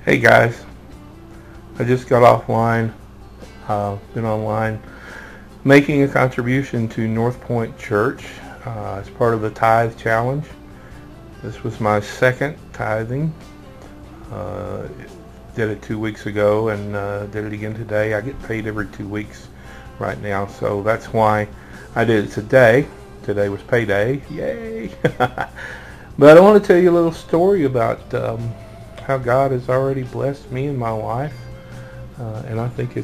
Hey guys, I just got offline, been online, making a contribution to North Point Church as part of the Tithe Challenge. This was my second tithing. Did it 2 weeks ago and did it again today. I get paid every 2 weeks right now, so that's why I did it today. Today was payday, yay! But I want to tell you a little story about how God has already blessed me and my wife, and I think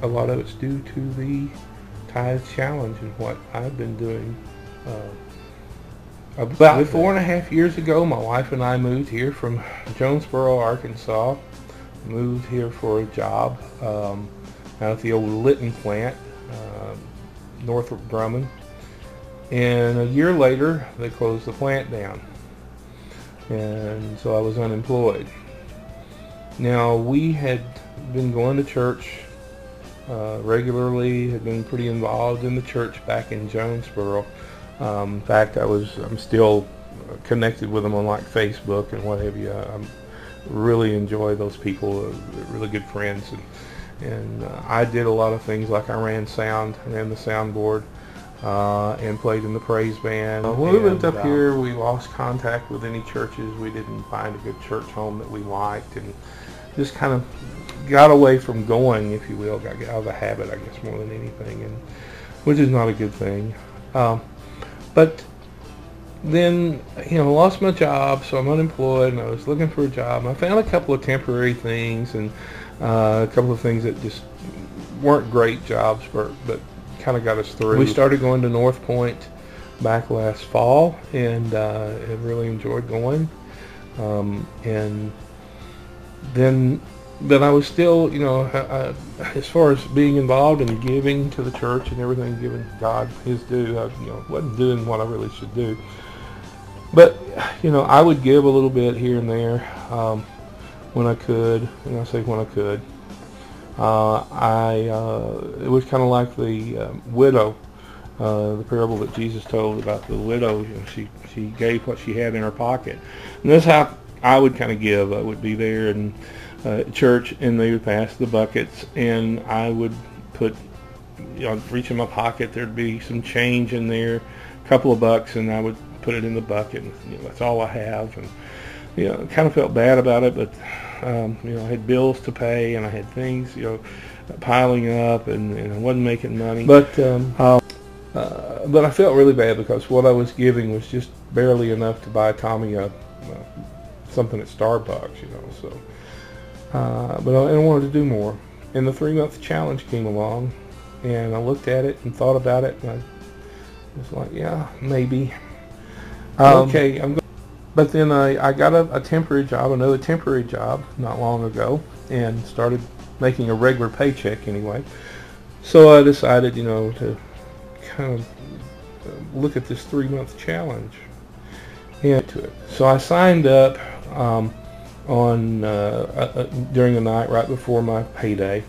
a lot of it's due to the Tithe Challenge and what I've been doing. About 4.5 years ago, my wife and I moved here from Jonesboro, Arkansas. Moved here for a job out at the old Litton plant, Northrop Grumman. And a year later, they closed the plant down, and so I was unemployed. Now, we had been going to church regularly, had been pretty involved in the church back in Jonesboro. In fact, I'm still connected with them on like Facebook and what have you. I really enjoy those people, really good friends, and I did a lot of things, like I ran the soundboard, and played in the praise band. When we moved up here, we lost contact with any churches. We didn't find a good church home that we liked, and just kind of got away from going, if you will, got out of the habit, I guess, more than anything, and which is not a good thing. But then, lost my job, so I'm unemployed, and I was looking for a job. And I found a couple of temporary things, and a couple of things that just weren't great jobs, but kind of got us through. We started going to North Point back last fall, and really enjoyed going. And then, but I was still, as far as being involved in giving to the church and everything, giving God His due, I wasn't doing what I really should do. But, I would give a little bit here and there when I could, and I say when I could. It was kind of like the widow, the parable that Jesus told about the widow. She gave what she had in her pocket. And that's how I would kind of give. I would be there in church, and they would pass the buckets, and I would put, reach in my pocket, there'd be some change in there, a couple of bucks, and I would put it in the bucket, and that's all I have. And kind of felt bad about it, but I had bills to pay, and I had things piling up, and I wasn't making money. But I felt really bad because what I was giving was just barely enough to buy Tommy something at Starbucks, So, but I wanted to do more. And the 3-month challenge came along, and I looked at it and thought about it, and I was like, yeah, maybe. Okay, but then I got a temporary job, another temporary job, not long ago, and started making a regular paycheck anyway. So I decided, to kind of look at this 3-month challenge and to it. So I signed up on during the night right before my payday,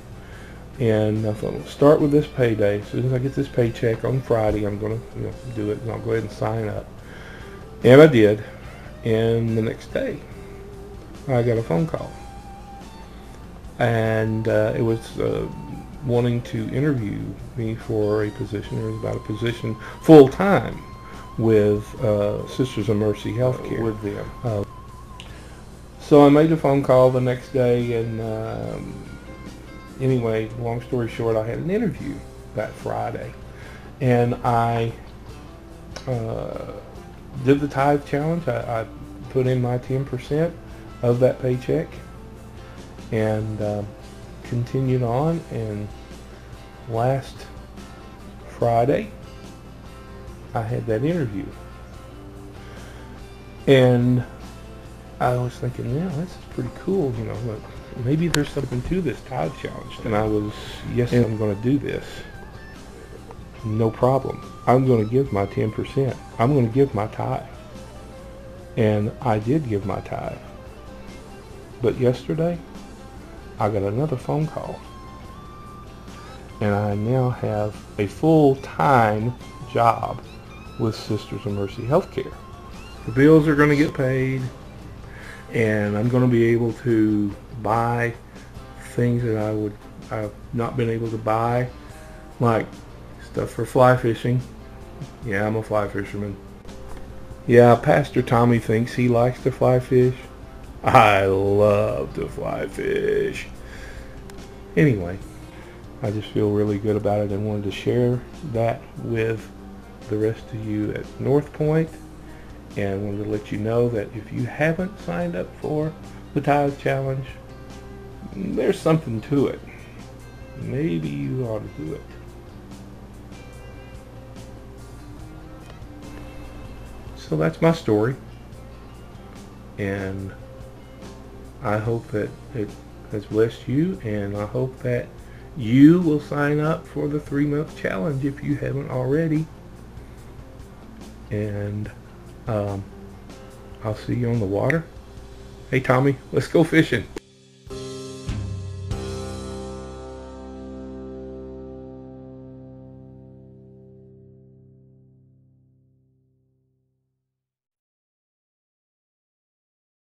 and I thought, well, start with this payday. As soon as I get this paycheck on Friday, I'm going to do it, and I'll go ahead and sign up. And I did. And the next day, I got a phone call, and it was wanting to interview me for a position. It was about a position full-time with Sisters of Mercy Healthcare with them. So I made a phone call the next day, and anyway, long story short, I had an interview that Friday, and I did the Tithe Challenge. I put in my 10% of that paycheck, and continued on, and last Friday I had that interview, and I was thinking, yeah, this is pretty cool, maybe there's something to this Tithe Challenge. And I was, yes, I'm going to do this, no problem. I'm going to give my 10%. I'm going to give my tithe. And I did give my tithe. But yesterday, I got another phone call. And I now have a full-time job with Sisters of Mercy Healthcare. The bills are going to get paid. and I'm going to be able to buy things that I've not been able to buy, like stuff for fly fishing. Yeah, I'm a fly fisherman. Yeah, Pastor Tommy thinks he likes to fly fish. I love to fly fish. Anyway, I just feel really good about it and wanted to share that with the rest of you at North Point, and wanted to let you know that if you haven't signed up for the Tithe Challenge, there's something to it. Maybe you ought to do it. So that's my story, and I hope that it has blessed you, and I hope that you will sign up for the 3-month challenge if you haven't already. And I'll see you on the water. Hey Tommy, let's go fishing.